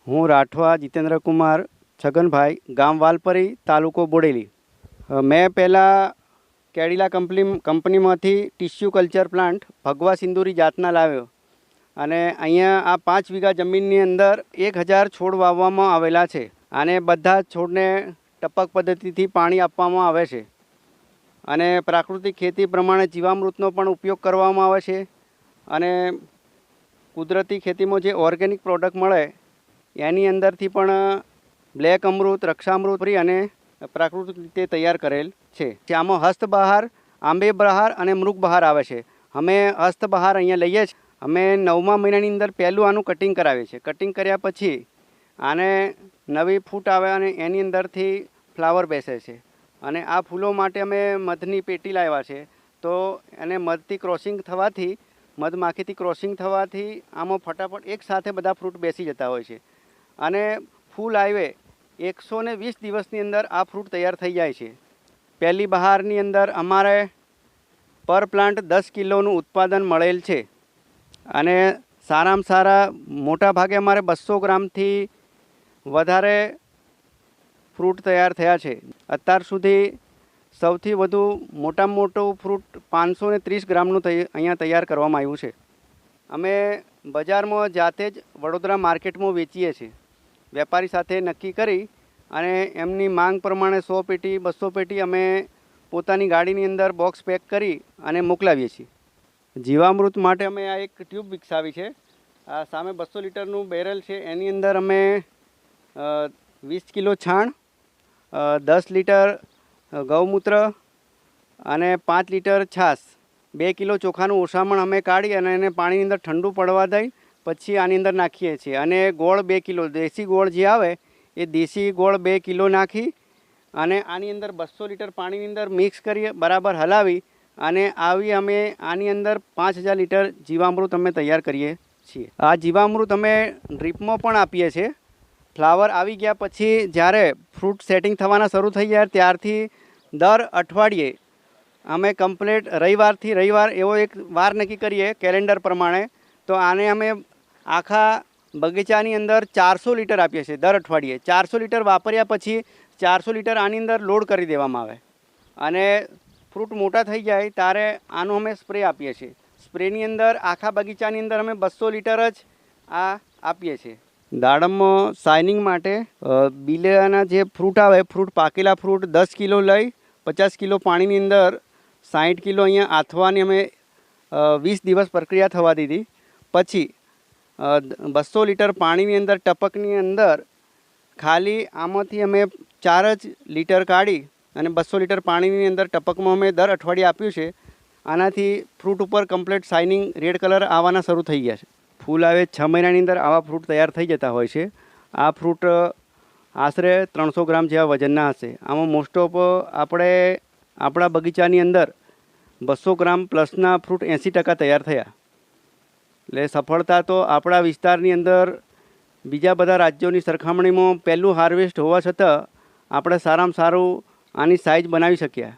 હું રાઠવા જીતેન્દ્ર કુમાર છગનભાઈ, ગામ વાલપરી, તાલુકો બોડેલી. મેં પહેલાં કેડિલા કંપનીમાંથી ટિશ્યુ કલ્ચર પ્લાન્ટ ભગવા સિંદુરી જાતના લાવ્યો અને અહીંયા આ 5 વીઘા જમીનની અંદર 1000 છોડ વાવવામાં આવેલા છે. અને બધા છોડને ટપક પદ્ધતિથી પાણી આપવામાં આવે છે અને પ્રાકૃતિક ખેતી પ્રમાણે જીવામૃતનો પણ ઉપયોગ કરવામાં આવે છે. અને કુદરતી ખેતીમાં જે ઓર્ગેનિક પ્રોડક્ટ મળે એની અંદરથી પણ બ્લેક અમૃત, રક્ષામૃત અને પ્રાકૃતિક રીતે તૈયાર કરેલ છે. આમાં હસ્તબહાર, આંબે બહાર અને મૃગ બહાર આવે છે. અમે હસ્તબહાર અહીંયા લઈએ છીએ. અમે 9મા મહિનાની અંદર પહેલું આનું કટિંગ કરાવીએ છીએ. કટિંગ કર્યા પછી આને નવી ફૂટ આવે અને એની અંદરથી ફ્લાવર બેસે છે. અને આ ફૂલો માટે અમે મધની પેટી લાવ્યા છે. તો એને મધથી ક્રોસિંગ થવાથી, મધમાખીથી ક્રોસિંગ થવાથી આમાં ફટાફટ એક સાથે બધા ફ્રૂટ બેસી જતા હોય છે. અને ફૂલ આવે 120 દિવસની અંદર આ ફ્રૂટ તૈયાર થઈ જાય છે. પહેલી બહારની અંદર અમારે પર પ્લાન્ટ 10 કિલોનું ઉત્પાદન મળેલ છે. અને સારામાં સારા મોટા ભાગે અમારે 200 ગ્રામથી વધારે ફ્રૂટ તૈયાર થયા છે. અત્યાર સુધી સૌથી વધુ મોટામાં મોટું ફ્રૂટ 530 ગ્રામનું અહીંયા તૈયાર કરવામાં આવ્યું છે. અમે બજારમાં જાતે જ વડોદરા માર્કેટમાં વેચીએ છીએ. વેપારી સાથે નક્કી કરી અને એમની માંગ પ્રમાણે 100 પેટી 200 પેટી અમે પોતાની ગાડીની અંદર બોક્સ પેક કરી અને મોકલાવીએ છીએ. જીવામૃત માટે અમે આ એક ટ્યુબ વિકસાવી છે. આ સામે 200 લીટરનું બેરલ છે. એની અંદર અમે 20 કિલો છાણ, 10 લીટર ગૌમૂત્ર અને 5 લીટર છાશ, 2 કિલો ચોખાનું ઓસામણ અમે કાઢી અને એને પાણીની અંદર ઠંડુ પડવા દઈ પછી આની અંદર નાખીએ છીએ. અને ગોળ 2 કિલો, દેશી ગોળ જે આવે એ દેશી ગોળ 2 કિલો નાખી અને આની અંદર 200 લીટર પાણીની અંદર મિક્સ કરી બરાબર હલાવી અને અમે આની અંદર 5000 લીટર જીવામૃત અમે તૈયાર કરીએ છીએ. આ જીવામૃત અમે ડ્રીપમાં પણ આપીએ છીએ. ફ્લાવર આવી ગયા પછી જ્યારે ફ્રૂટ સેટિંગ થવાના શરૂ થઈ જાય ત્યારથી દર અઠવાડિયે અમે કમ્પ્લીટ રવિવારથી રવિવાર એવો એક વાર નક્કી કરીએ કેલેન્ડર પ્રમાણે. તો આને અમે આખા બગીચાની અંદર 400 લીટર આપીએ છીએ દર અઠવાડિયે. 400 લીટર વાપર્યા પછી 400 લીટર આની અંદર લોડ કરી દેવામાં આવે અને ફ્રૂટ મોટા થઈ જાય ત્યારે આનો અમે સ્પ્રે આપીએ છીએ. સ્પ્રેની અંદર આખા બગીચાની અંદર અમે 200 લીટર જ આ આપીએ છીએ. દાડમમાં શાઇનિંગ માટે બિલાના જે ફ્રૂટ આવે, ફ્રૂટ પાકેલા ફ્રૂટ 10 કિલો લઈ 50 કિલો પાણીની અંદર 60 કિલો અહીંયા આથવાની અમે 20 દિવસ પ્રક્રિયા થવા દીધી. પછી 200 લીટર પાણીની અંદર ટપકની અંદર ખાલી આમાંથી અમે 4 જ લીટર કાઢી અને 200 લીટર પાણીની અંદર ટપકમાં અમે દર અઠવાડિયે આપ્યું છે. આનાથી ફ્રૂટ ઉપર કમ્પ્લીટ શાઇનિંગ રેડ કલર આવવાના શરૂ થઈ ગયા છે. ફૂલ આવે 6 મહિનાની અંદર આવા ફ્રૂટ તૈયાર થઈ જતા હોય છે. આ ફ્રૂટ આશરે 300 ગ્રામ જેવા વજનના હશે. આમાં મોસ્ટ ઓફ આપણે આપણા બગીચાની અંદર 200 ગ્રામ પ્લસના ફ્રૂટ 80% તૈયાર થયા. એટલે સફળતા તો આપણા વિસ્તારની અંદર બીજા બધા રાજ્યોની સરખામણીમાં પહેલું હાર્વેસ્ટ હોવા છતાં આપણે સારામાં સારું આની સાઇઝ બનાવી શક્યા.